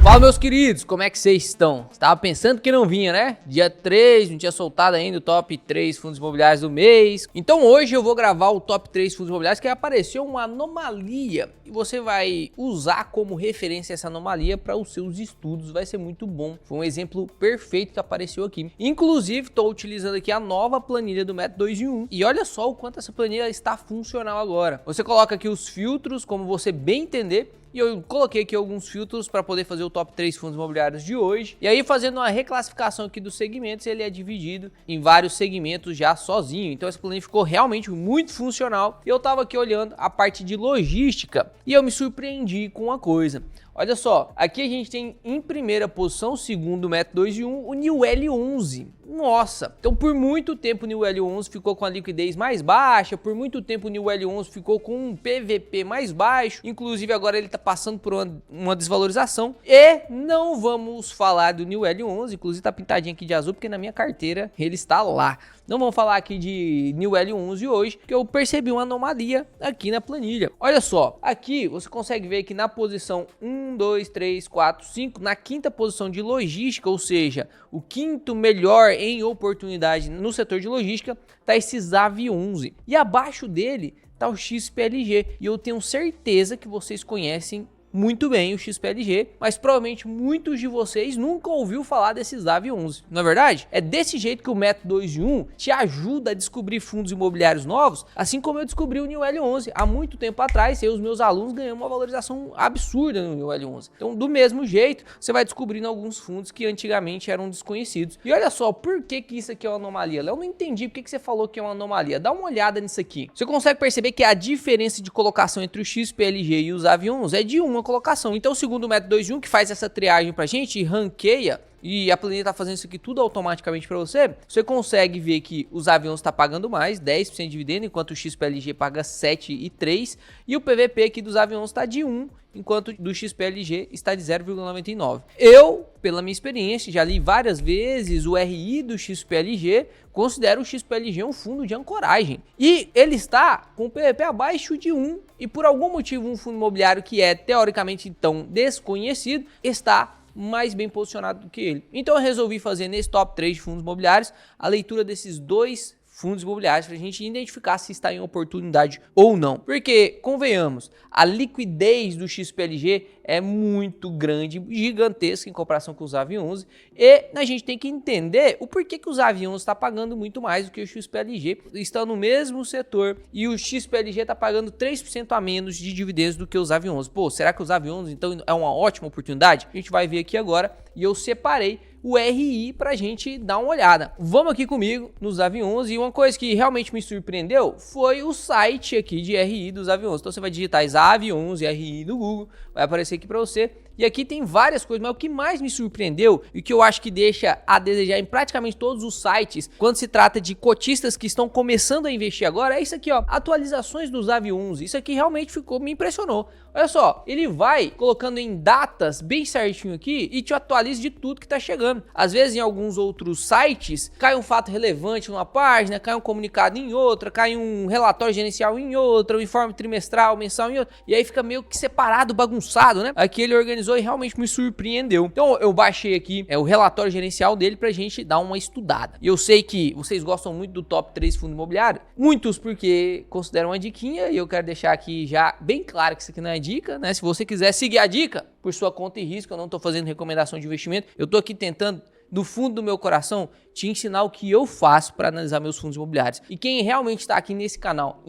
Fala, meus queridos, como é que vocês estão? Estava pensando que não vinha, né? Dia 3, não tinha soltado ainda o top 3 fundos imobiliários do mês. Então hoje eu vou gravar o top 3 fundos imobiliários que apareceu uma anomalia e você vai usar como referência essa anomalia para os seus estudos. Vai ser muito bom. Foi um exemplo perfeito que apareceu aqui. Inclusive, estou utilizando aqui a nova planilha do Método 2 em 1 e olha só o quanto essa planilha está funcional agora. Você coloca aqui os filtros, como você bem entender. E eu coloquei aqui alguns filtros para poder fazer o top 3 fundos imobiliários de hoje. E aí, fazendo uma reclassificação aqui dos segmentos, ele é dividido em vários segmentos já sozinho. Então, essa planilha ficou realmente muito funcional. E eu estava aqui olhando a parte de logística e eu me surpreendi com uma coisa. Olha só, aqui a gente tem em primeira posição, segundo o Método 2 em 1, o New L11. Nossa, então por muito tempo o New L11 ficou com a liquidez mais baixa, por muito tempo o New L11 ficou com um PVP mais baixo, inclusive agora ele está passando por uma desvalorização. E não vamos falar do New L11, inclusive está pintadinho aqui de azul porque na minha carteira ele está lá. Não vamos falar aqui de New L11 hoje, porque eu percebi uma anomalia aqui na planilha. Olha só, aqui você consegue ver que na posição 1, 2, 3, 4, 5, na quinta posição de logística, ou seja, o quinto melhor em oportunidade no setor de logística, tá esse ZAV11. E abaixo dele tá o XPLG. E eu tenho certeza que vocês conhecem muito bem o XPLG, mas provavelmente muitos de vocês nunca ouviu falar desses ZAV11. Não é verdade? É desse jeito que o Método 2 em 1 te ajuda a descobrir fundos imobiliários novos, assim como eu descobri o New L11 há muito tempo atrás, e os meus alunos ganham uma valorização absurda no New L11. Então, do mesmo jeito, você vai descobrindo alguns fundos que antigamente eram desconhecidos. E olha só, por que isso aqui é uma anomalia? Eu não entendi por que você falou que é uma anomalia. Dá uma olhada nisso aqui. Você consegue perceber que a diferença de colocação entre o XPLG e os ZAV11 é de uma colocação. Então, segundo o Método 2 em 1, que faz essa triagem pra gente e ranqueia, e a planilha tá fazendo isso aqui tudo automaticamente para você consegue ver que os ZAV11 está pagando mais, 10% de dividendo, enquanto o XPLG paga 7,3%, e o PVP aqui dos ZAV11 está de 1%, enquanto do XPLG está de 0,99. Eu, pela minha experiência, já li várias vezes o RI do XPLG, considero o XPLG um fundo de ancoragem. E ele está com o PVP abaixo de 1, e por algum motivo um fundo imobiliário que é teoricamente tão desconhecido, está mais bem posicionado do que ele. Então eu resolvi fazer nesse top 3 de fundos imobiliários a leitura desses dois fundos imobiliários para a gente identificar se está em oportunidade ou não. Porque, convenhamos, a liquidez do XPLG é muito grande, gigantesca em comparação com os ZAV11, e a gente tem que entender o porquê que os ZAV11 está pagando muito mais do que o XPLG, estão no mesmo setor, e o XPLG está pagando 3% a menos de dividendos do que os ZAV11. Pô, será que os ZAV11 então é uma ótima oportunidade? A gente vai ver aqui agora, e eu separei o RI pra gente dar uma olhada. Vamos aqui comigo nos ZAV11, e uma coisa que realmente me surpreendeu foi o site aqui de RI dos ZAV11. Então você vai digitar ZAV11 RI no Google, vai aparecer aqui para você. E aqui tem várias coisas, mas o que mais me surpreendeu e que eu acho que deixa a desejar em praticamente todos os sites, quando se trata de cotistas que estão começando a investir agora, é isso aqui, ó, atualizações dos ZAV11. Isso aqui realmente me impressionou. Olha só, ele vai colocando em datas bem certinho aqui e te atualiza de tudo que tá chegando. Às vezes em alguns outros sites, cai um fato relevante numa página, cai um comunicado em outra, cai um relatório gerencial em outra, um informe trimestral, mensal em outra, e aí fica meio que separado, bagunçado, né? Aqui ele organizou e realmente me surpreendeu. Então eu baixei aqui o relatório gerencial dele pra gente dar uma estudada. E eu sei que vocês gostam muito do top 3 fundo imobiliário, muitos porque consideram uma diquinha, e eu quero deixar aqui já bem claro que isso aqui não é dica, né? Se você quiser seguir a dica por sua conta e risco, eu não tô fazendo recomendação de investimento, eu tô aqui tentando do fundo do meu coração te ensinar o que eu faço para analisar meus fundos imobiliários. E quem realmente está aqui nesse canal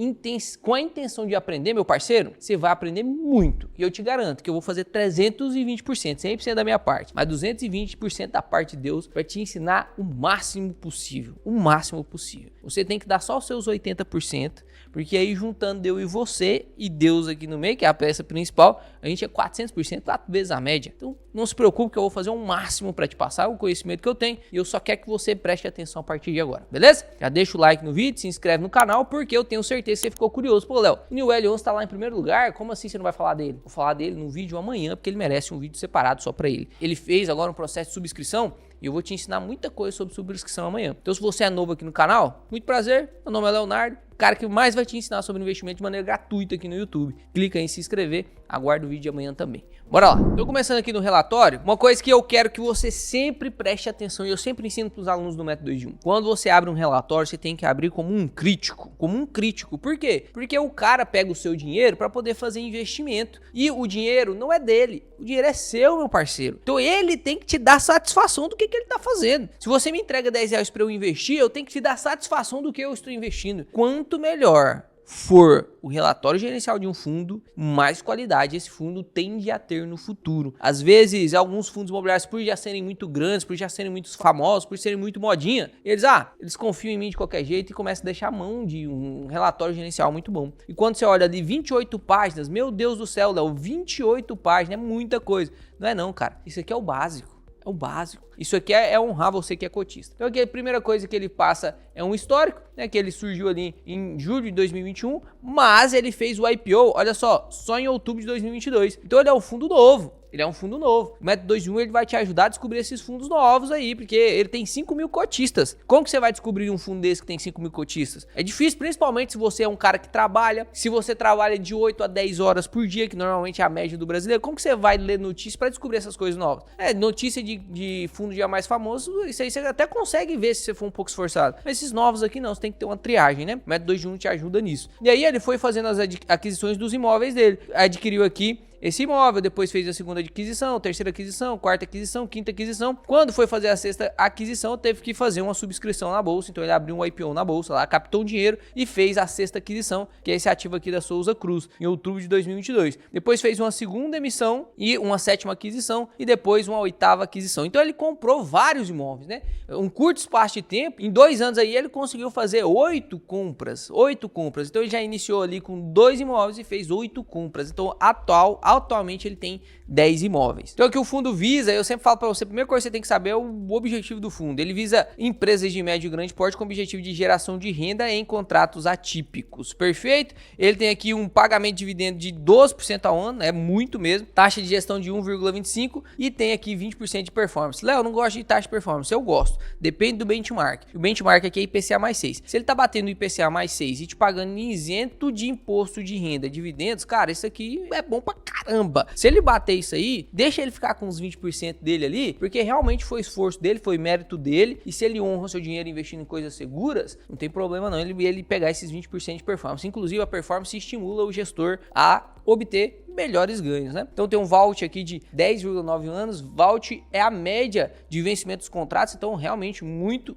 com a intenção de aprender, meu parceiro, você vai aprender muito. E eu te garanto que eu vou fazer 320%, 100% da minha parte, mas 220% da parte de Deus para te ensinar o máximo possível. O máximo possível. Você tem que dar só os seus 80%, porque aí juntando eu e você e Deus aqui no meio, que é a peça principal, a gente é 400%, 4 vezes a média. Então não se preocupe que eu vou fazer o máximo para te passar o conhecimento que eu tenho, e eu só quero que você preste atenção a partir de agora, beleza? Já deixa o like no vídeo, se inscreve no canal, porque eu tenho certeza que você ficou curioso. Pô, Léo, o New L11 tá lá em primeiro lugar, como assim você não vai falar dele? Vou falar dele no vídeo amanhã, porque ele merece um vídeo separado só para ele. Ele fez agora um processo de subscrição, e eu vou te ensinar muita coisa sobre subscrição amanhã. Então se você é novo aqui no canal, muito prazer, meu nome é Leonardo, cara que mais vai te ensinar sobre investimento de maneira gratuita aqui no YouTube. Clica em se inscrever, aguarda o vídeo de amanhã também. Bora lá. Tô começando aqui no relatório. Uma coisa que eu quero que você sempre preste atenção e eu sempre ensino para os alunos do Método 2 de 1. Quando você abre um relatório, você tem que abrir como um crítico. Como um crítico. Por quê? Porque o cara pega o seu dinheiro para poder fazer investimento e o dinheiro não é dele. O dinheiro é seu, meu parceiro. Então ele tem que te dar satisfação do que ele tá fazendo. Se você me entrega 10 reais para eu investir, eu tenho que te dar satisfação do que eu estou investindo. Quanto melhor for o relatório gerencial de um fundo, mais qualidade esse fundo tende a ter no futuro. Às vezes, alguns fundos imobiliários, por já serem muito grandes, por já serem muito famosos, por serem muito modinha, eles confiam em mim de qualquer jeito e começam a deixar a mão de um relatório gerencial muito bom. E quando você olha ali 28 páginas, meu Deus do céu, Léo, 28 páginas é muita coisa. Não é não, cara. Isso aqui é o básico. É o básico. Isso aqui é honrar você que é cotista. Então aqui a primeira coisa que ele passa é um histórico, né, que ele surgiu ali em julho de 2021, mas ele fez o IPO, olha só em outubro de 2022. Então ele é um fundo novo. Ele é um fundo novo. O Método 2 de 1 ele vai te ajudar a descobrir esses fundos novos aí, porque ele tem 5 mil cotistas. Como que você vai descobrir um fundo desse que tem 5 mil cotistas? É difícil, principalmente se você é um cara que trabalha, se você trabalha de 8 a 10 horas por dia, que normalmente é a média do brasileiro. Como que você vai ler notícias para descobrir essas coisas novas? Notícia de fundo já mais famoso, isso aí você até consegue ver se você for um pouco esforçado. Mas esses novos aqui não, você tem que ter uma triagem, né? O Método 2 de 1 te ajuda nisso. E aí ele foi fazendo as aquisições dos imóveis dele. Adquiriu aqui esse imóvel, depois fez a segunda aquisição, terceira aquisição, quarta aquisição, quinta aquisição. Quando foi fazer a sexta aquisição, teve que fazer uma subscrição na bolsa. Então ele abriu um IPO na bolsa lá, captou um dinheiro e fez a sexta aquisição, que é esse ativo aqui da Souza Cruz, em outubro de 2022. Depois fez uma segunda emissão e uma sétima aquisição e depois uma oitava aquisição. Então ele comprou vários imóveis, né? Um curto espaço de tempo, em 2 anos aí ele conseguiu fazer 8 compras. Então ele já iniciou ali com 2 imóveis e fez 8 compras. Então atualmente ele tem 10 imóveis. Então o que o fundo visa, eu sempre falo para você, a primeira coisa que você tem que saber é o objetivo do fundo. Ele visa empresas de médio e grande porte com objetivo de geração de renda em contratos atípicos. Perfeito? Ele tem aqui um pagamento de dividendo de 12% ao ano, é muito mesmo. Taxa de gestão de 1,25 e tem aqui 20% de performance. Léo, eu não gosto de taxa de performance. Eu gosto. Depende do benchmark. O benchmark aqui é IPCA mais 6. Se ele tá batendo IPCA mais 6 e te pagando isento de imposto de renda, dividendos, cara, isso aqui é bom pra caramba. Se ele bater isso aí, deixa ele ficar com uns 20% dele ali, porque realmente foi esforço dele, foi mérito dele, e se ele honra o seu dinheiro investindo em coisas seguras, não tem problema não ele pegar esses 20% de performance. Inclusive a performance estimula o gestor a obter melhores ganhos, né? Então tem um vault aqui de 10,9 anos, vault é a média de vencimento dos contratos, então realmente muito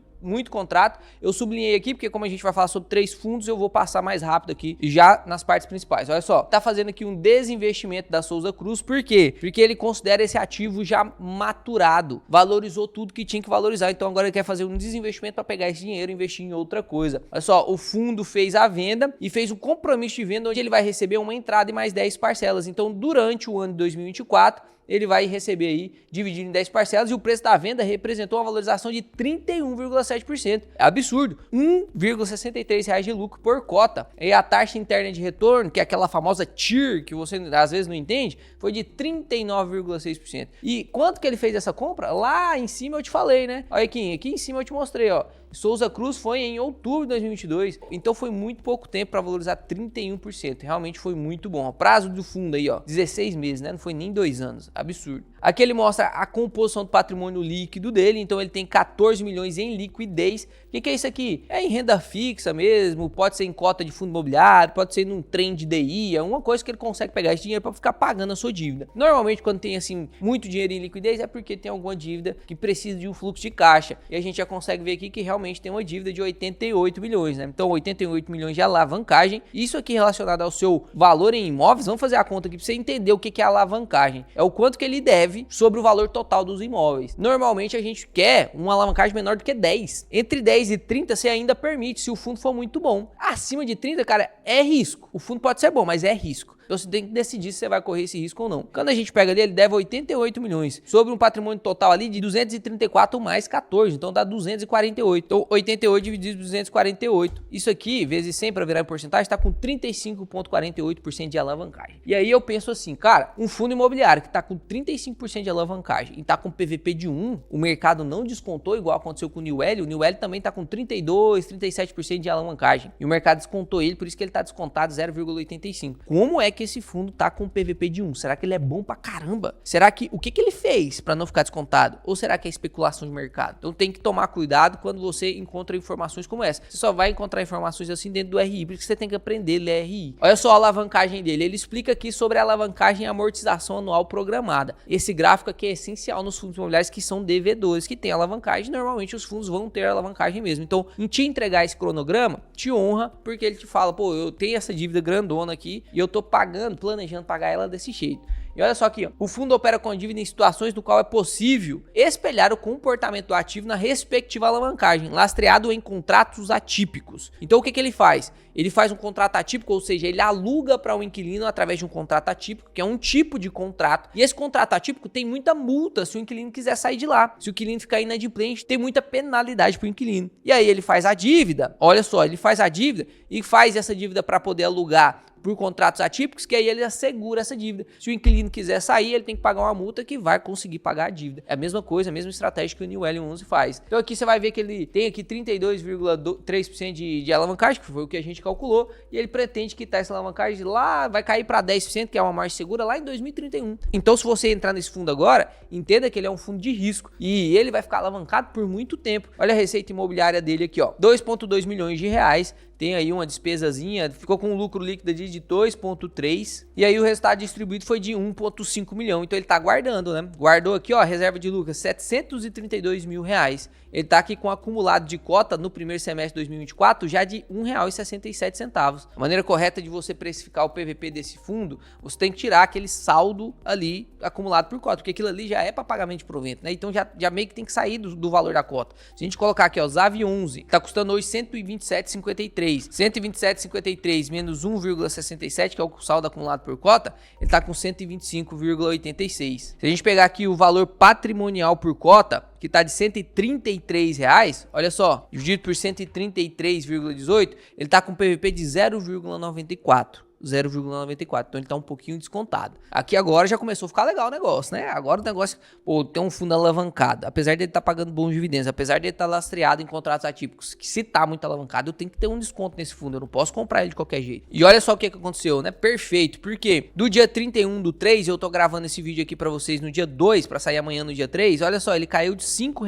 contrato. Eu sublinhei aqui porque como a gente vai falar sobre 3 fundos, eu vou passar mais rápido aqui já nas partes principais. Olha só, tá fazendo aqui um desinvestimento da Souza Cruz, por quê? Porque ele considera esse ativo já maturado, valorizou tudo que tinha que valorizar, então agora ele quer fazer um desinvestimento para pegar esse dinheiro e investir em outra coisa. Olha só, o fundo fez a venda e fez um compromisso de venda onde ele vai receber uma entrada e mais 10 parcelas. Então durante o ano de 2024, ele vai receber aí, dividido em 10 parcelas, e o preço da venda representou uma valorização de 31,7%. É absurdo. R$ 1,63 de lucro por cota. E a taxa interna de retorno, que é aquela famosa TIR, que você às vezes não entende, foi de 39,6%. E quanto que ele fez essa compra? Lá em cima eu te falei, né? Olha aqui em cima eu te mostrei, ó. Souza Cruz foi em outubro de 2022, então foi muito pouco tempo para valorizar 31%, realmente foi muito bom. O prazo do fundo aí, ó, 16 meses, né? Não foi nem 2 anos, absurdo. Aqui ele mostra a composição do patrimônio líquido dele, então ele tem 14 milhões em liquidez. O que é isso aqui? É em renda fixa mesmo, pode ser em cota de fundo imobiliário, pode ser num trem de DI, é uma coisa que ele consegue pegar esse dinheiro para ficar pagando a sua dívida. Normalmente quando tem assim muito dinheiro em liquidez é porque tem alguma dívida que precisa de um fluxo de caixa, e a gente já consegue ver aqui que realmente tem uma dívida de 88 milhões, né? Então 88 milhões de alavancagem. Isso aqui relacionado ao seu valor em imóveis, vamos fazer a conta aqui para você entender o que é alavancagem. É o quanto que ele deve sobre o valor total dos imóveis. Normalmente a gente quer uma alavancagem menor do que 10. Entre 10 e 30 você ainda permite, se o fundo for muito bom. Acima de 30, cara, é risco. O fundo pode ser bom, mas é risco. Então você tem que decidir se você vai correr esse risco ou não. Quando a gente pega ali, ele deve 88 milhões, sobre um patrimônio total ali de 234 mais 14, então dá 248. Então 88 dividido por 248, isso aqui, vezes 100 para virar em porcentagem, está com 35,48% de alavancagem. E aí eu penso assim, cara, um fundo imobiliário que está com 35% de alavancagem e está com PVP de 1, o mercado não descontou igual aconteceu com o New L. O New L também está com 32, 37% de alavancagem e o mercado descontou ele, por isso que ele está descontado 0,85. Como é que esse fundo está com PVP de 1? Será que ele é bom pra caramba? Será que o que ele fez para não ficar descontado? Ou será que é especulação de mercado? Então tem que tomar cuidado quando você encontra informações como essa. Você só vai encontrar informações assim dentro do RI, porque você tem que aprender a ler RI. Olha só a alavancagem dele. Ele explica aqui sobre a alavancagem e amortização anual programada. Esse gráfico aqui é essencial nos fundos imobiliários que são devedores, que tem alavancagem. Normalmente os fundos vão ter alavancagem mesmo. Então, em te entregar esse cronograma, te honra, porque ele te fala, pô, eu tenho essa dívida grandona aqui e eu tô pagando, planejando pagar ela desse jeito. E olha só aqui, ó, o fundo opera com a dívida em situações no qual é possível espelhar o comportamento do ativo na respectiva alavancagem, lastreado em contratos atípicos. Então o que ele faz? Ele faz um contrato atípico, ou seja, ele aluga para um inquilino através de um contrato atípico, que é um tipo de contrato. E esse contrato atípico tem muita multa se o inquilino quiser sair de lá. Se o inquilino ficar inadimplente, tem muita penalidade para o inquilino. E aí ele faz a dívida, olha só, ele faz a dívida e faz essa dívida para poder alugar por contratos atípicos, que aí ele assegura essa dívida. Se o inquilino quiser sair, ele tem que pagar uma multa que vai conseguir pagar a dívida. É a mesma coisa, a mesma estratégia que o New L11 faz. Então aqui você vai ver que ele tem aqui 32,3% de alavancagem, que foi o que a gente calculou, e ele pretende quitar essa alavancagem lá, vai cair para 10%, que é uma margem segura, lá em 2031. Então se você entrar nesse fundo agora, entenda que ele é um fundo de risco, e ele vai ficar alavancado por muito tempo. Olha a receita imobiliária dele aqui, ó, 2,2 milhões de reais, tem aí uma despesazinha, ficou com um lucro líquido de 2,3, e aí o resultado distribuído foi de 1,5 milhão, então ele tá guardando, né? Guardou aqui, ó, reserva de lucro, 732 mil reais. Ele tá aqui com acumulado de cota no primeiro semestre de 2024 já de R$ 1,67. A maneira correta de você precificar o PVP desse fundo, você tem que tirar aquele saldo ali acumulado por cota, porque aquilo ali já é para pagamento de provento, né? Então já meio que tem que sair do valor da cota. Se a gente colocar aqui, ó, ZAV11, tá custando hoje 127,53. 127,53 menos 1,67, que é o saldo acumulado por cota, ele tá com 125,86. Se a gente pegar aqui o valor patrimonial por cota, que está de R$ 133 reais, olha só, dividido por 133,18, ele está com PVP de 0,94. Então ele tá um pouquinho descontado. Aqui agora já começou a ficar legal o negócio, né? Agora o negócio, pô, tem um fundo alavancado, apesar dele estar pagando bons dividendos, apesar dele estar lastreado em contratos atípicos, que se tá muito alavancado, eu tenho que ter um desconto nesse fundo, eu não posso comprar ele de qualquer jeito. E olha só o que aconteceu, né? Perfeito, porque do dia 31/3, eu tô gravando esse vídeo aqui pra vocês no dia 2, pra sair amanhã no dia 3, olha só, ele caiu de R$ 5.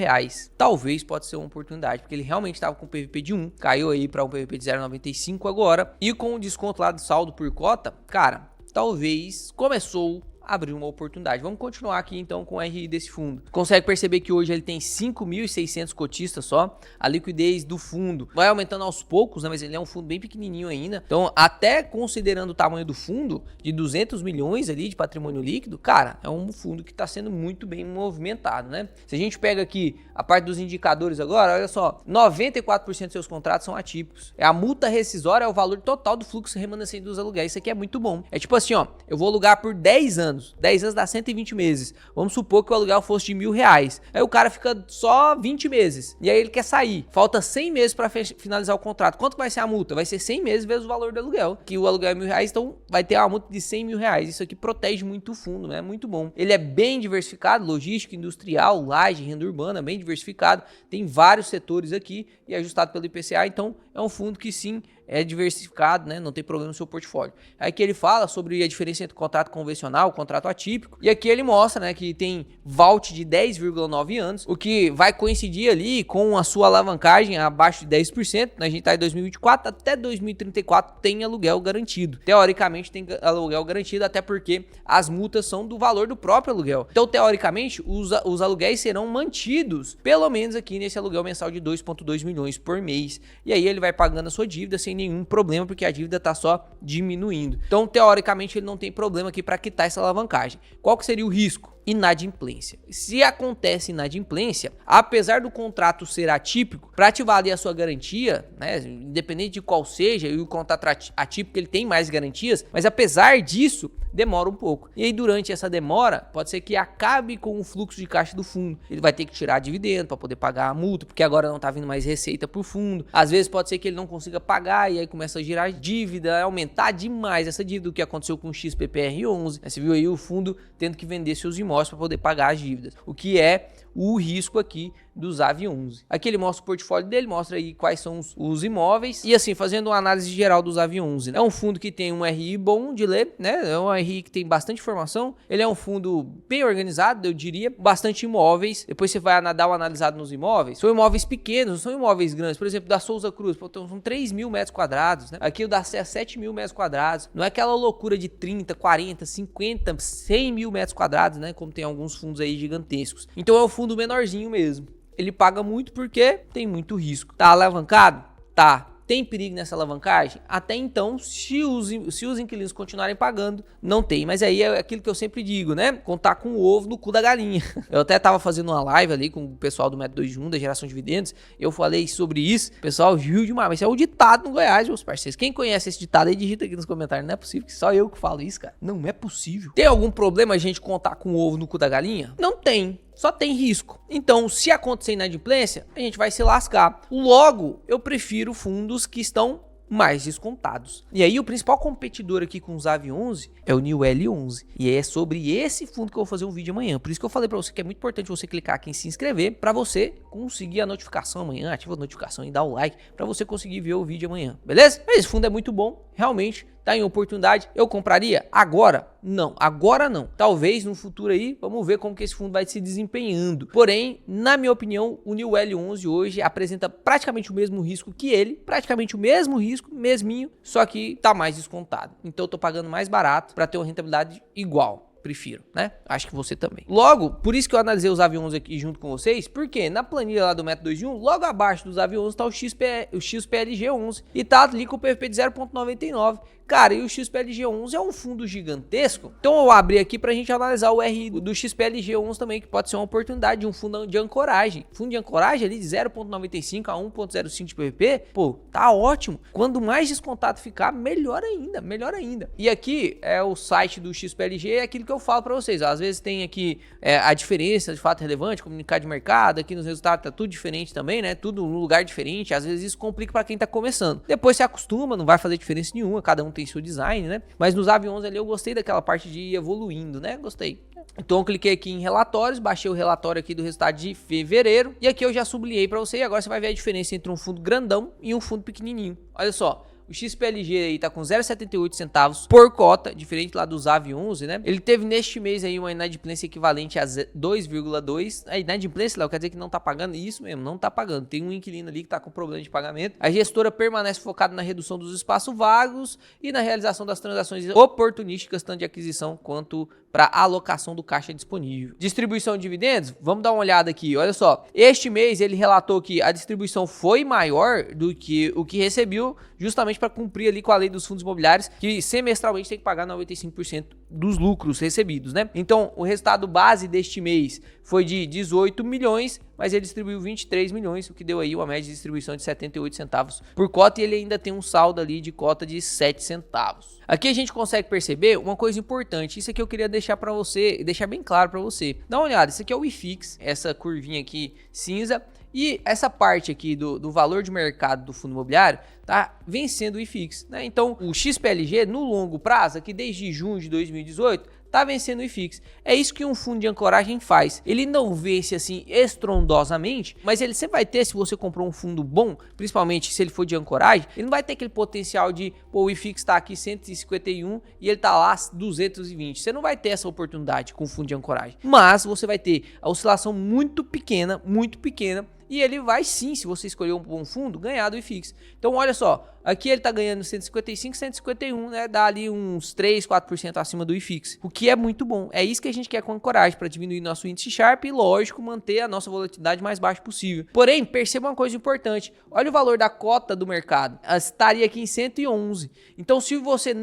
Talvez pode ser uma oportunidade, porque ele realmente tava com PVP de 1, caiu aí pra um PVP de 0,95 agora, e com o desconto lá do saldo por cota, cara, talvez começou a abrir uma oportunidade. Vamos continuar aqui então com o RI desse fundo. Consegue perceber que hoje ele tem 5.600 cotistas só. A liquidez do fundo vai aumentando aos poucos, né? Mas ele é um fundo bem pequenininho ainda. Então, até considerando o tamanho do fundo, de 200 milhões ali de patrimônio líquido, cara, é um fundo que está sendo muito bem movimentado, né? Se a gente pega aqui a parte dos indicadores agora, olha só, 94% dos seus contratos são atípicos. A multa rescisória é o valor total do fluxo remanescente dos aluguéis. Isso aqui é muito bom. É tipo assim, ó, eu vou alugar por 10 anos. 10 anos dá 120 meses. Vamos supor que o aluguel fosse de R$ 1.000. Aí o cara fica só 20 meses. E aí ele quer sair. Falta 100 meses para finalizar o contrato. Quanto vai ser a multa? Vai ser 100 meses vezes o valor do aluguel. Que o aluguel é R$ 1.000, então vai ter uma multa de R$ 100.000. Isso aqui protege muito o fundo, né? Muito bom. Ele é bem diversificado, logística, industrial, laje, renda urbana, bem diversificado. Tem vários setores aqui e é ajustado pelo IPCA. Então é um fundo que sim, é diversificado, né? Não tem problema no seu portfólio. Aí que ele fala sobre a diferença entre contrato convencional e contrato atípico. E aqui ele mostra, né, que tem vault de 10,9 anos, o que vai coincidir ali com a sua alavancagem abaixo de 10%. A gente tá em 2024, até 2034 tem aluguel garantido. Teoricamente tem aluguel garantido, até porque as multas são do valor do próprio aluguel. Então, teoricamente, os aluguéis serão mantidos, pelo menos aqui nesse aluguel mensal de 2,2 milhões por mês. E aí ele vai pagando a sua dívida sem nenhum problema, porque a dívida tá só diminuindo. Então, teoricamente, ele não tem problema aqui para quitar essa alavancagem. Qual que seria o risco? inadimplência. Se acontece inadimplência, apesar do contrato ser atípico, para ativar ali a sua garantia, né, independente de qual seja, e o contrato atípico ele tem mais garantias, mas apesar disso, demora um pouco. E aí durante essa demora, pode ser que acabe com o fluxo de caixa do fundo. Ele vai ter que tirar dividendo para poder pagar a multa, porque agora não tá vindo mais receita pro fundo. Às vezes pode ser que ele não consiga pagar e aí começa a girar dívida, aumentar demais essa dívida, o que aconteceu com o XPPR11. Você viu aí o fundo tendo que vender seus imóveis para poder pagar as dívidas, o que é o risco aqui dos AV11. Aqui ele mostra o portfólio dele, mostra aí quais são os imóveis e assim, fazendo uma análise geral dos AV11. É um fundo que tem um RI bom de ler, né? É um RI que tem bastante informação. Ele é um fundo bem organizado, eu diria, bastante imóveis. Depois você vai dar uma analisada nos imóveis. São imóveis pequenos, não são imóveis grandes. Por exemplo, da Souza Cruz, são 3 mil metros quadrados, né? Aqui o da Sé 7 mil metros quadrados. Não é aquela loucura de 30, 40, 50, 100 mil metros quadrados, né? Como tem alguns fundos aí gigantescos. Então é um fundo menorzinho mesmo. Ele paga muito porque tem muito risco. Tá alavancado? Tá. Tem perigo nessa alavancagem? Até então, se os inquilinos continuarem pagando, não tem. Mas aí é aquilo que eu sempre digo, né? Contar com o ovo no cu da galinha. Eu até tava fazendo uma live ali com o pessoal do Método 2 de 1, da geração de dividendos. Eu falei sobre isso. O pessoal riu demais. Mas isso é o ditado no Goiás, meus parceiros. Quem conhece esse ditado aí, digita aqui nos comentários. Não é possível que só eu que falo isso, cara. Não é possível. Tem algum problema a gente contar com o ovo no cu da galinha? Não tem. Só tem risco. Então, se acontecer inadimplência, a gente vai se lascar. Logo, eu prefiro fundos que estão mais descontados. E aí, o principal competidor aqui com os AV11 é o New L11. E é sobre esse fundo que eu vou fazer um vídeo amanhã. Por isso que eu falei para você que é muito importante você clicar aqui em se inscrever para você conseguir a notificação amanhã. Ativa a notificação e dá o like para você conseguir ver o vídeo amanhã. Beleza? Esse fundo é muito bom. Realmente, tá em oportunidade. Eu compraria? Agora? Não. Agora não. Talvez no futuro aí, vamos ver como que esse fundo vai se desempenhando. Porém, na minha opinião, o New L11 hoje apresenta praticamente o mesmo risco que ele. Praticamente o mesmo risco, mesminho, só que tá mais descontado. Então eu tô pagando mais barato para ter uma rentabilidade igual. Prefiro, né? Acho que você também. Logo, por isso que eu analisei os AV11 aqui junto com vocês, porque na planilha lá do Método 2 de 1, logo abaixo dos AV11 tá o XPLG11 e tá ali com o PVP de 0,99. Cara, e o XPLG11 é um fundo gigantesco. Então eu abri aqui pra gente analisar o RI do XPLG11 também, que pode ser uma oportunidade de um fundo de ancoragem. Fundo de ancoragem ali de 0,95 a 1,05 de PVP, pô, tá ótimo. Quando mais descontado ficar, melhor ainda, melhor ainda. E aqui é o site do XPLG, é aquilo que eu falo pra vocês. Ó, às vezes tem aqui a diferença de fato relevante, comunicado de mercado, aqui nos resultados tá tudo diferente também, né? Tudo num lugar diferente. Às vezes isso complica pra quem tá começando. Depois se acostuma, não vai fazer diferença nenhuma, cada um tem seu design, né? Mas nos AV11 ali eu gostei daquela parte de ir evoluindo, né? Gostei. Então eu cliquei aqui em relatórios, baixei o relatório aqui do resultado de fevereiro e aqui eu já sublinhei para você e agora você vai ver a diferença entre um fundo grandão e um fundo pequenininho. Olha só. O XPLG aí tá com 0,78 centavos por cota, diferente lá dos AV11, né? Ele teve neste mês aí uma inadimplência equivalente a 2,2. A inadimplência, Léo, quer dizer que não tá pagando? Isso mesmo, não tá pagando. Tem um inquilino ali que tá com problema de pagamento. A gestora permanece focada na redução dos espaços vagos e na realização das transações oportunísticas, tanto de aquisição quanto para alocação do caixa disponível. Distribuição de dividendos? Vamos dar uma olhada aqui, olha só. Este mês ele relatou que a distribuição foi maior do que o que recebeu, justamente para cumprir ali com a lei dos fundos imobiliários, que semestralmente tem que pagar 95% dos lucros recebidos, né? Então, o resultado base deste mês foi de 18 milhões, mas ele distribuiu 23 milhões, o que deu aí uma média de distribuição de 78 centavos por cota e ele ainda tem um saldo ali de cota de 7 centavos. Aqui a gente consegue perceber uma coisa importante, isso aqui eu queria deixar para você, deixar bem claro para você. Dá uma olhada, isso aqui é o IFIX, essa curvinha aqui cinza, e essa parte aqui do valor de mercado do fundo imobiliário tá vencendo o IFIX, né? Então o XPLG no longo prazo, aqui desde junho de 2018, tá vencendo o IFIX. É isso que um fundo de ancoragem faz. Ele não vence assim estrondosamente, mas ele sempre vai ter, se você comprou um fundo bom, principalmente se ele for de ancoragem, ele não vai ter aquele potencial de, pô, o IFIX tá aqui 151 e ele tá lá 220. Você não vai ter essa oportunidade com o fundo de ancoragem. Mas você vai ter a oscilação muito pequena, e ele vai sim, se você escolher um bom fundo, ganhar do IFIX. Então olha só, aqui ele tá ganhando 155, 151, né? Dá ali uns 3, 4% acima do IFIX, o que é muito bom. É isso que a gente quer com ancoragem, para diminuir nosso índice Sharpe e, lógico, manter a nossa volatilidade mais baixa possível. Porém, perceba uma coisa importante, olha o valor da cota do mercado, estaria aqui em 111. Então se você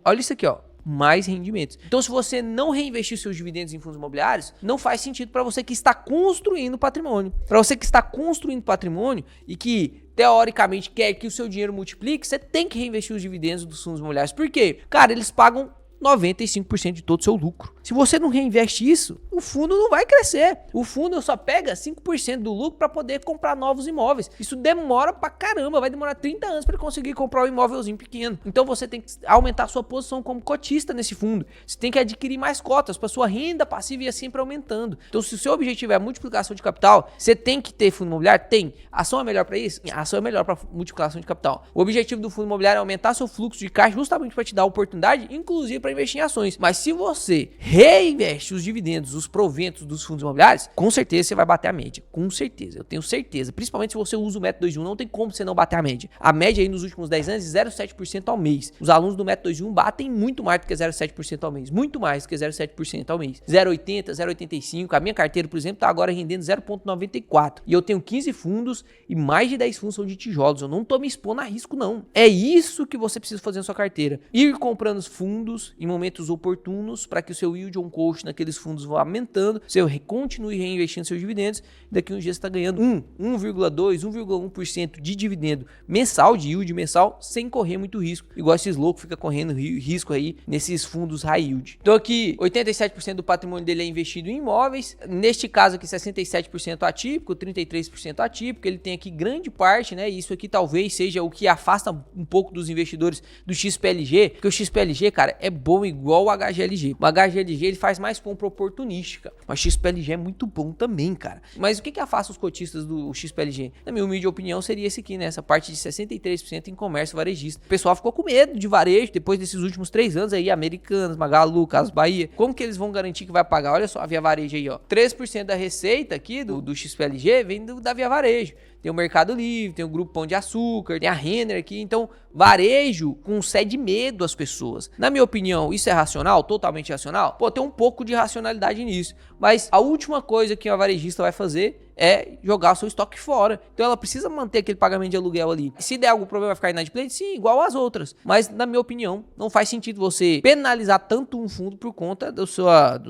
olha isso aqui, ó. mais rendimentos. Então, se você não reinvestir seus dividendos em fundos imobiliários, não faz sentido para você que está construindo patrimônio. Para você que está construindo patrimônio e que teoricamente quer que o seu dinheiro multiplique, você tem que reinvestir os dividendos dos fundos imobiliários. Por quê? Cara, eles pagam 95% de todo o seu lucro. Se você não reinveste isso, o fundo não vai crescer. O fundo só pega 5% do lucro para poder comprar novos imóveis. Isso demora pra caramba, vai demorar 30 anos para conseguir comprar um imóvelzinho pequeno. Então você tem que aumentar a sua posição como cotista nesse fundo. Você tem que adquirir mais cotas para sua renda passiva ir sempre aumentando. Então, se o seu objetivo é a multiplicação de capital, você tem que ter fundo imobiliário? Tem. A ação é melhor para isso? A ação é melhor para multiplicação de capital. O objetivo do fundo imobiliário é aumentar seu fluxo de caixa justamente para te dar a oportunidade, inclusive para investir em ações. Mas se você reinveste os dividendos, os proventos dos fundos imobiliários, com certeza você vai bater a média. Com certeza, eu tenho certeza. Principalmente se você usa o método 2 em 1, não tem como você não bater a média. A média aí nos últimos 10 anos é 0,7% ao mês. Os alunos do método 2 em 1 batem muito mais do que 0,7% ao mês. Muito mais do que 0,7% ao mês. 0,80, 0,85. A minha carteira, por exemplo, está agora rendendo 0,94. E eu tenho 15 fundos e mais de 10 fundos são de tijolos. Eu não tô me expondo a risco, não. É isso que você precisa fazer na sua carteira. Ir comprando os fundos em momentos oportunos para que o seu yield on cost naqueles fundos vá aumentando, você continue reinvestindo seus dividendos, e daqui uns dias você está ganhando 1,2, 1,1% de dividendo mensal, de yield mensal, sem correr muito risco, igual esses loucos ficam correndo risco aí nesses fundos high yield. Então aqui, 87% do patrimônio dele é investido em imóveis, neste caso aqui 67% atípico, 33% atípico, ele tem aqui grande parte, né, isso aqui talvez seja o que afasta um pouco dos investidores do XPLG, porque o XPLG, cara, é bom igual o HGLG. O HGLG ele faz mais compra oportunística, mas o XPLG é muito bom também, cara. Mas o que afasta os cotistas do XPLG? Na minha humilde opinião, seria esse aqui, né? Essa parte de 63% em comércio varejista. O pessoal ficou com medo de varejo depois desses últimos 3 anos aí, Americanas, Magalu, Casas Bahia. Como que eles vão garantir que vai pagar? Olha só, a Via Varejo aí, ó. 3% da receita aqui do XPLG vem da Via Varejo. Tem o Mercado Livre, tem o Grupo Pão de Açúcar, tem a Renner aqui. Então, varejo concede medo às pessoas. Na minha opinião, isso é racional? Totalmente racional? Pô, tem um pouco de racionalidade nisso. Mas a última coisa que a varejista vai fazer é jogar o seu estoque fora. Então ela precisa manter aquele pagamento de aluguel ali. Se der algum problema, vai ficar inadimplente? Sim, igual as outras. Mas, na minha opinião, não faz sentido você penalizar tanto um fundo por conta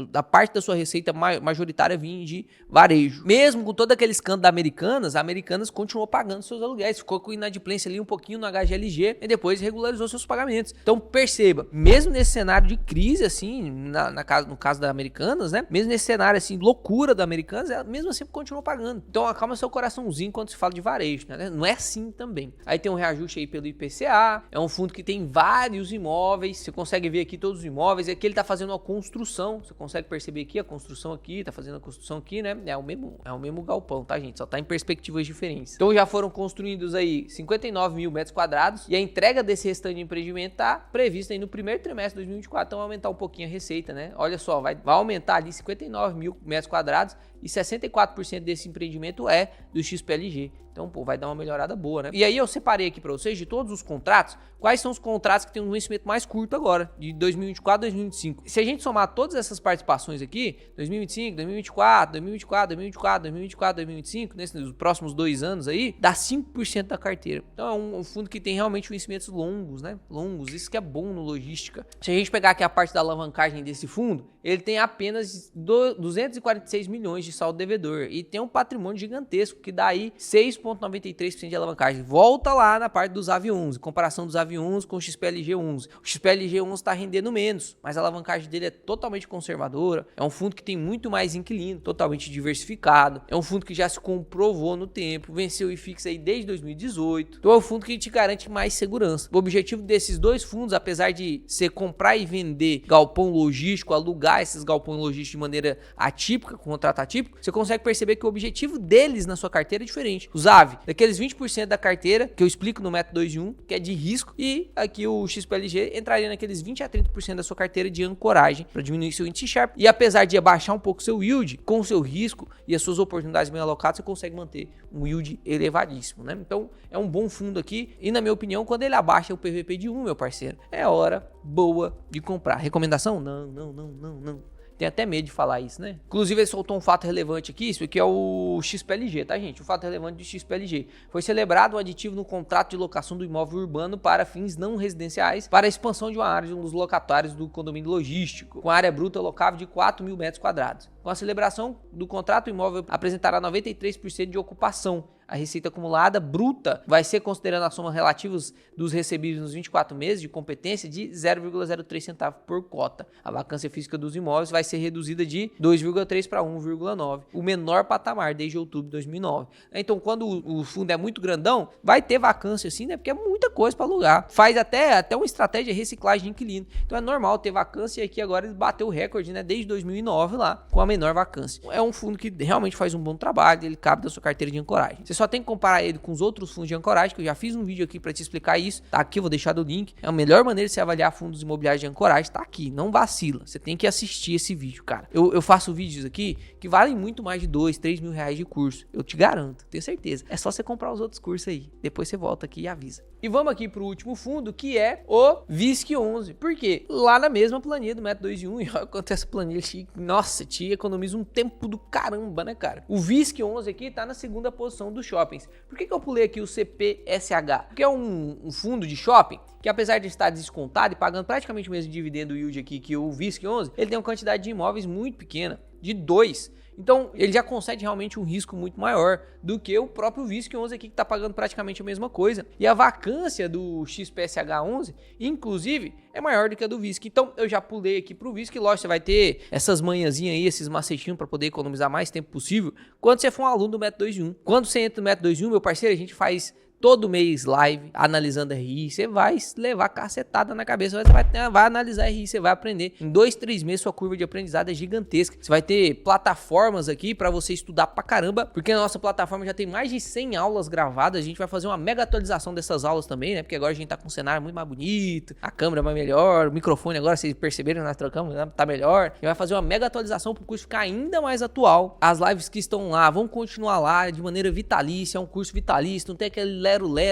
da parte da sua receita majoritária vir de varejo. Mesmo com todo aquele escândalo da Americanas, a Americanas continuou pagando seus aluguéis. Ficou com inadimplência ali um pouquinho no HGLG e depois regularizou seus pagamentos. Então, perceba, mesmo nesse cenário de crise, assim, no caso da Americanas, né? Mesmo nesse cenário, assim, loucura da Americanas, ela mesmo assim continuou pagando. Então acalma seu coraçãozinho quando se fala de varejo, né? Não é assim também. Aí tem um reajuste aí pelo IPCA, é um fundo que tem vários imóveis, você consegue ver aqui todos os imóveis, e aqui ele tá fazendo uma construção, você consegue perceber aqui a construção aqui, tá fazendo a construção aqui, né? É o mesmo galpão, tá, gente? Só tá em perspectivas diferentes. Então já foram construídos aí 59 mil metros quadrados e a entrega desse restante de empreendimento tá prevista aí no primeiro trimestre de 2024, então vai aumentar um pouquinho a receita, né? Olha só, vai aumentar ali 59 mil metros quadrados e 64% desse empreendimento é do XPLG. Então, pô, vai dar uma melhorada boa, né? E aí eu separei aqui para vocês de todos os contratos, quais são os contratos que têm um vencimento mais curto agora, de 2024 a 2025. Se a gente somar todas essas participações aqui, 2025, 2024, 2024, 2024, 2024, 2025, nesses próximos 2 anos aí, dá 5% da carteira. Então é um fundo que tem realmente vencimentos longos, né? Longos, isso que é bom no logística. Se a gente pegar aqui a parte da alavancagem desse fundo, ele tem apenas 246 milhões de saldo devedor e tem um patrimônio gigantesco que dá aí 6,93% de alavancagem. Volta lá na parte dos AV11, comparação dos AV11 com o XPLG11. O XPLG11 está rendendo menos, mas a alavancagem dele é totalmente conservadora. É um fundo que tem muito mais inquilino, totalmente diversificado. É um fundo que já se comprovou no tempo, venceu o IFIX aí desde 2018. Então é um fundo que te garante mais segurança. O objetivo desses dois fundos, apesar de ser comprar e vender galpão logístico, alugar esses galpões logísticos de maneira atípica, com contrato atípico, você consegue perceber que o objetivo deles na sua carteira é diferente. Os AV, daqueles 20% da carteira, que eu explico no método 2 em 1, que é de risco, e aqui o XPLG entraria naqueles 20 a 30% da sua carteira de ancoragem, para diminuir seu índice Sharpe. E apesar de abaixar um pouco seu yield, com o seu risco e as suas oportunidades bem alocadas, você consegue manter um yield elevadíssimo, né? Então, é um bom fundo aqui, e na minha opinião, quando ele abaixa o PVP de 1, meu parceiro, é hora boa de comprar. Recomendação? Não. Tem até medo de falar isso, né? Inclusive, ele soltou um fato relevante aqui, isso aqui é o XPLG, tá, gente? O fato relevante do XPLG. Foi celebrado um aditivo no contrato de locação do imóvel urbano para fins não residenciais para a expansão de uma área de um dos locatários do condomínio logístico, com área bruta locável de 4.000 metros quadrados. Com a celebração do contrato, o imóvel apresentará 93% de ocupação. A receita acumulada bruta vai ser considerando a soma relativos dos recebíveis nos 24 meses de competência de 0,03 centavo por cota. A vacância física dos imóveis vai ser reduzida de 2,3 para 1,9, o menor patamar desde outubro de 2009. Então, quando o fundo é muito grandão, vai ter vacância assim, né? Porque é muita coisa para alugar. Faz até uma estratégia de reciclagem de inquilino. Então, é normal ter vacância e aqui agora ele bateu o recorde, né? Desde 2009 lá, com a menor vacância. É um fundo que realmente faz um bom trabalho, ele cabe da sua carteira de ancoragem. Você só tem que comparar ele com os outros fundos de ancoragem, que eu já fiz um vídeo aqui para te explicar isso, tá aqui, eu vou deixar o link. É a melhor maneira de você avaliar fundos imobiliários de ancoragem, tá aqui, não vacila, você tem que assistir esse vídeo, cara. Eu faço vídeos aqui que valem muito mais de 2, 3 mil reais de curso, eu te garanto, tenho certeza. É só você comprar os outros cursos aí, depois você volta aqui e avisa. E vamos aqui pro último fundo, que é o VISC11. Por quê? Lá na mesma planilha do método 2 em 1, e olha quanto essa planilha nossa, te economiza um tempo do caramba, né, cara? O VISC11 aqui tá na segunda posição dos shoppings. Por que eu pulei aqui o CPSH? Porque é um fundo de shopping que, apesar de estar descontado e pagando praticamente o mesmo dividendo yield aqui que o VISC11, ele tem uma quantidade de imóveis muito pequena, de 2. Então, ele já concede realmente um risco muito maior do que o próprio VISC11 aqui, que está pagando praticamente a mesma coisa. E a vacância do XPSH11, inclusive, é maior do que a do VISC. Então, eu já pulei aqui para o VISC. Lógico, você vai ter essas manhãzinhas aí, esses macetinhos para poder economizar mais tempo possível quando você for um aluno do método 2 em 1. Quando você entra no método 2 em 1, meu parceiro, a gente faz todo mês live, analisando RI, você vai levar cacetada na cabeça, você vai analisar RI, você vai aprender. Em 2, 3 meses sua curva de aprendizado é gigantesca. Você vai ter plataformas aqui para você estudar pra caramba, porque a nossa plataforma já tem mais de 100 aulas gravadas, a gente vai fazer uma mega atualização dessas aulas também, né? Porque agora a gente tá com um cenário muito mais bonito, a câmera mais melhor, o microfone agora, vocês perceberam, nós trocamos, né? Tá melhor. A gente vai fazer uma mega atualização pro curso ficar ainda mais atual. As lives que estão lá vão continuar lá de maneira vitalícia, é um curso vitalício, não tem aquele lero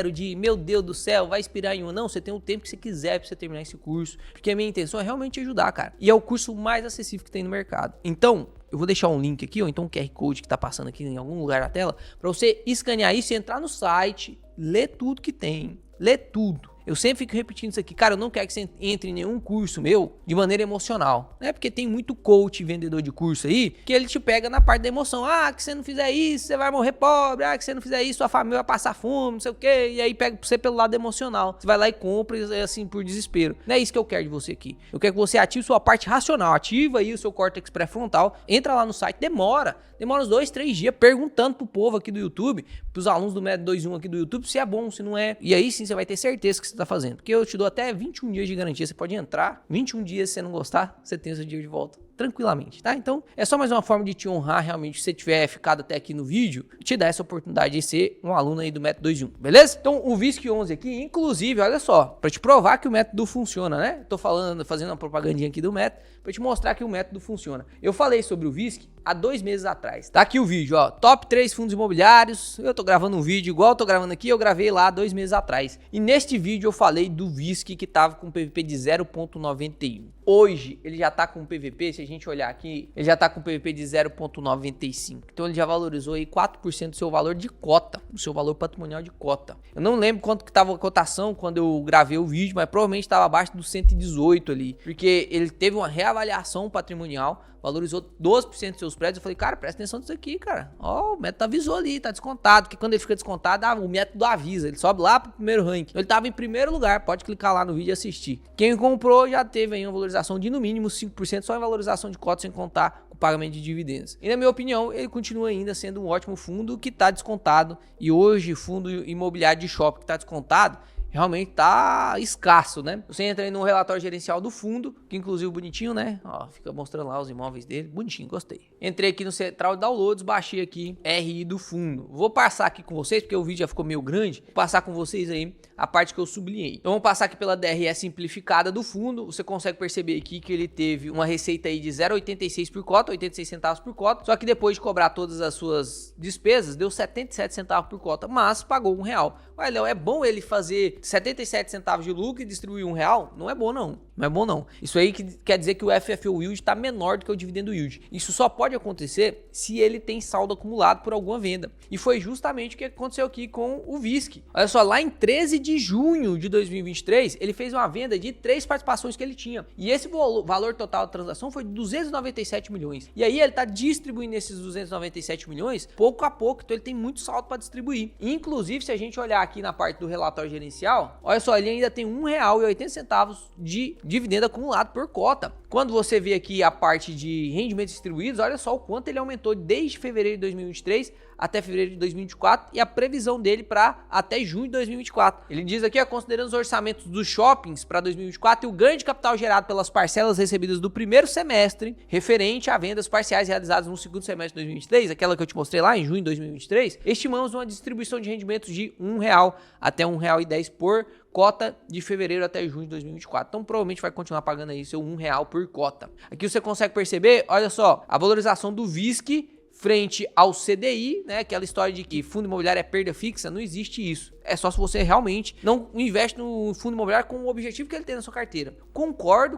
de, meu Deus do céu, vai expirar em um. Não, você tem o tempo que você quiser pra você terminar esse curso, porque a minha intenção é realmente te ajudar, cara. E é o curso mais acessível que tem no mercado. Então, eu vou deixar um link aqui, ou então um QR Code que tá passando aqui em algum lugar na tela, pra você escanear isso e entrar no site, ler tudo que tem, ler tudo. Eu sempre fico repetindo isso aqui, cara, eu não quero que você entre em nenhum curso meu de maneira emocional, né? Porque tem muito coach, vendedor de curso aí, que ele te pega na parte da emoção. Ah, que você não fizer isso, você vai morrer pobre. Ah, que você não fizer isso, sua família vai passar fome, não sei o quê. E aí pega você pelo lado emocional. Você vai lá e compra, assim, por desespero. Não é isso que eu quero de você aqui. Eu quero que você ative sua parte racional. Ativa aí o seu córtex pré-frontal. Entra lá no site, demora uns 2, 3 dias perguntando pro povo aqui do YouTube, pros alunos do método 2 em 1 aqui do YouTube, se é bom, se não é. E aí sim você vai ter certeza que você tá fazendo. Porque eu te dou até 21 dias de garantia. Você pode entrar, 21 dias, se você não gostar, você tem o seu dia de volta tranquilamente, tá? Então, é só mais uma forma de te honrar realmente, se você tiver ficado até aqui no vídeo, te dar essa oportunidade de ser um aluno aí do método 2 em 1, beleza? Então, o VISC11 aqui, inclusive, olha só, pra te provar que o método funciona, né? Tô fazendo uma propagandinha aqui do método, pra te mostrar que o método funciona. Eu falei sobre o VISC há 2 meses atrás. Tá aqui o vídeo, ó, top 3 fundos imobiliários. Eu tô gravando um vídeo igual eu tô gravando aqui, eu gravei lá 2 meses atrás. E neste vídeo eu falei do VISC que tava com PVP de 0,91. Hoje, ele já tá com PVP, se a gente olhar aqui, ele já tá com PVP de 0,95. Então, ele já valorizou aí 4% do seu valor de cota, do seu valor patrimonial de cota. Eu não lembro quanto que tava a cotação quando eu gravei o vídeo, mas provavelmente estava abaixo dos 118 ali, porque ele teve uma reavaliação patrimonial, valorizou 12% dos seus prédios. Eu falei, cara, presta atenção nisso aqui, cara. Ó, o método avisou ali, tá descontado. Porque quando ele fica descontado, o método avisa. Ele sobe lá pro primeiro ranking. Ele tava em primeiro lugar. Pode clicar lá no vídeo e assistir. Quem comprou já teve aí uma valorização de no mínimo 5% só em valorização de cotas, sem contar o pagamento de dividendos. E na minha opinião, ele continua ainda sendo um ótimo fundo que tá descontado. E hoje, fundo imobiliário de shopping que tá descontado, realmente tá escasso, né? Você entra aí no relatório gerencial do fundo, que inclusive bonitinho, né? Ó, fica mostrando lá os imóveis dele, bonitinho, gostei. Entrei aqui no central de downloads, baixei aqui RI do fundo. Vou passar aqui com vocês, porque o vídeo já ficou meio grande, vou passar com vocês aí a parte que eu sublinhei. Então vamos passar aqui pela DRE simplificada do fundo. Você consegue perceber aqui que ele teve uma receita aí de 0,86 por cota, 86 centavos por cota, só que depois de cobrar todas as suas despesas, deu 77 centavos por cota, mas pagou R$1. Ué, Léo, é bom ele fazer 77 centavos de lucro e distribuir R$1? Não é bom, não. Não é bom não. Isso aí que quer dizer que o FFO Yield está menor do que o dividendo yield. Isso só pode acontecer se ele tem saldo acumulado por alguma venda. E foi justamente o que aconteceu aqui com o VISC. Olha só, lá em 13 de junho de 2023, ele fez uma venda de 3 participações que ele tinha. E esse valor total da transação foi de 297 milhões. E aí ele está distribuindo esses 297 milhões pouco a pouco, então ele tem muito saldo para distribuir. Inclusive, se a gente olhar aqui na parte do relatório gerencial, olha só, ele ainda tem R$1,80 de dividendo acumulado por cota. Quando você vê aqui a parte de rendimentos distribuídos, olha só o quanto ele aumentou desde fevereiro de 2023 até fevereiro de 2024 e a previsão dele para até junho de 2024. Ele diz aqui, considerando os orçamentos dos shoppings para 2024 e o ganho de capital gerado pelas parcelas recebidas do primeiro semestre, referente a vendas parciais realizadas no segundo semestre de 2023, aquela que eu te mostrei lá em junho de 2023, estimamos uma distribuição de rendimentos de R$1 até R$1,10 por cota de fevereiro até junho de 2024. Então provavelmente vai continuar pagando aí seu R$1 por cota. Aqui você consegue perceber, olha só, a valorização do VISC frente ao CDI, né? Aquela história de que fundo imobiliário é perda fixa, não existe isso. É só se você realmente não investe no fundo imobiliário com o objetivo que ele tem na sua carteira. Concordo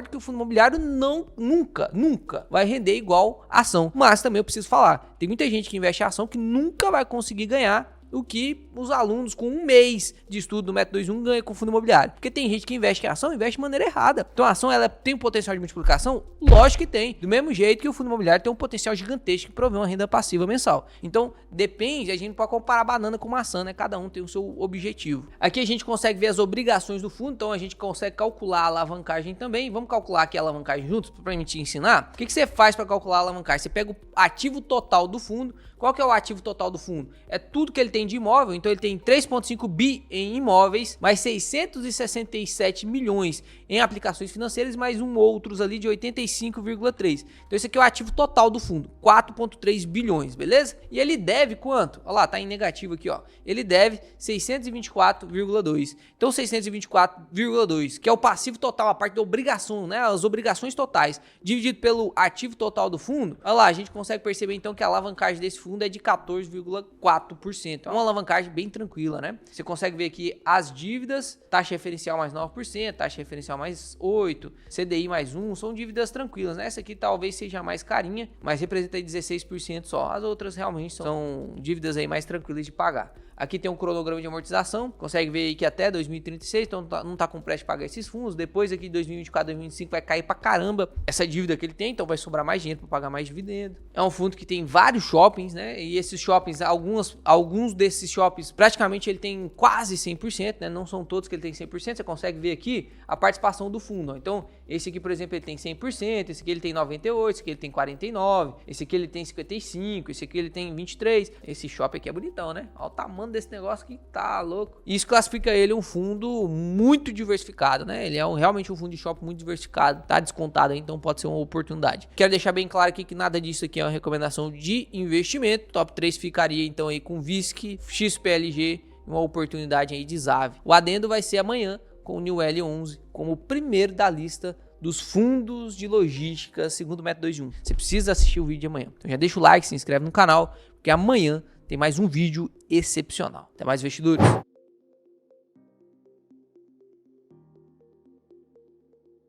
que o fundo imobiliário nunca vai render igual a ação. Mas também eu preciso falar, tem muita gente que investe em ação que nunca vai conseguir ganhar o que os alunos com um mês de estudo do método 2.1 ganham com fundo imobiliário. Porque tem gente que investe em ação, investe de maneira errada. Então a ação ela tem um potencial de multiplicação? Lógico que tem. Do mesmo jeito que o fundo imobiliário tem um potencial gigantesco que provê uma renda passiva mensal. Então depende, a gente não pode comparar banana com maçã, né? Cada um tem o seu objetivo. Aqui a gente consegue ver as obrigações do fundo, então a gente consegue calcular a alavancagem também. Vamos calcular aqui a alavancagem juntos para me te ensinar? O que você faz para calcular a alavancagem? Você pega o ativo total do fundo. Qual que é o ativo total do fundo? É tudo que ele tem de imóvel, então ele tem 3,5 bi em imóveis, mais 667 milhões em aplicações financeiras, mais outros ali de 85,3. Então esse aqui é o ativo total do fundo, 4,3 bilhões, beleza? E ele deve quanto? Olha lá, tá em negativo aqui, ó. Ele deve 624,2. Então 624,2, que é o passivo total, a parte da obrigação, né? As obrigações totais, dividido pelo ativo total do fundo. Olha lá, a gente consegue perceber então que a alavancagem desse fundo é de 14,4%. É uma alavancagem bem tranquila, né? Você consegue ver aqui as dívidas, taxa referencial mais 9%, taxa referencial mais 8%, CDI mais 1%, são dívidas tranquilas, né? Essa aqui talvez seja mais carinha, mas representa aí 16% só. As outras realmente são dívidas aí mais tranquilas de pagar. Aqui tem um cronograma de amortização, consegue ver aí que até 2036, então não tá com pressa de pagar esses fundos. Depois aqui de 2024, 2025 vai cair pra caramba essa dívida que ele tem, então vai sobrar mais dinheiro para pagar mais dividendo. É um fundo que tem vários shoppings, né? E esses shoppings, alguns desses shoppings, praticamente ele tem quase 100%, né? Não são todos que ele tem 100%, você consegue ver aqui a participação do fundo, ó. Então, esse aqui, por exemplo, ele tem 100%, esse aqui ele tem 98%, esse aqui ele tem 49%, esse aqui ele tem 55%, esse aqui ele tem 23%. Esse shopping aqui é bonitão, né? Olha o tamanho desse negócio que tá louco. Isso classifica ele um fundo muito diversificado, né? Ele é realmente um fundo de shopping muito diversificado, tá descontado aí, então pode ser uma oportunidade. Quero deixar bem claro aqui que nada disso aqui é uma recomendação de investimento. Top 3 ficaria então aí com VISC, XPLG, uma oportunidade aí de ZAV. O adendo vai ser amanhã com o New L11 como o primeiro da lista dos fundos de logística segundo o método 2 em 1. Você precisa assistir o vídeo de amanhã. Então já deixa o like, se inscreve no canal, porque amanhã tem mais um vídeo excepcional. Até mais, investidores!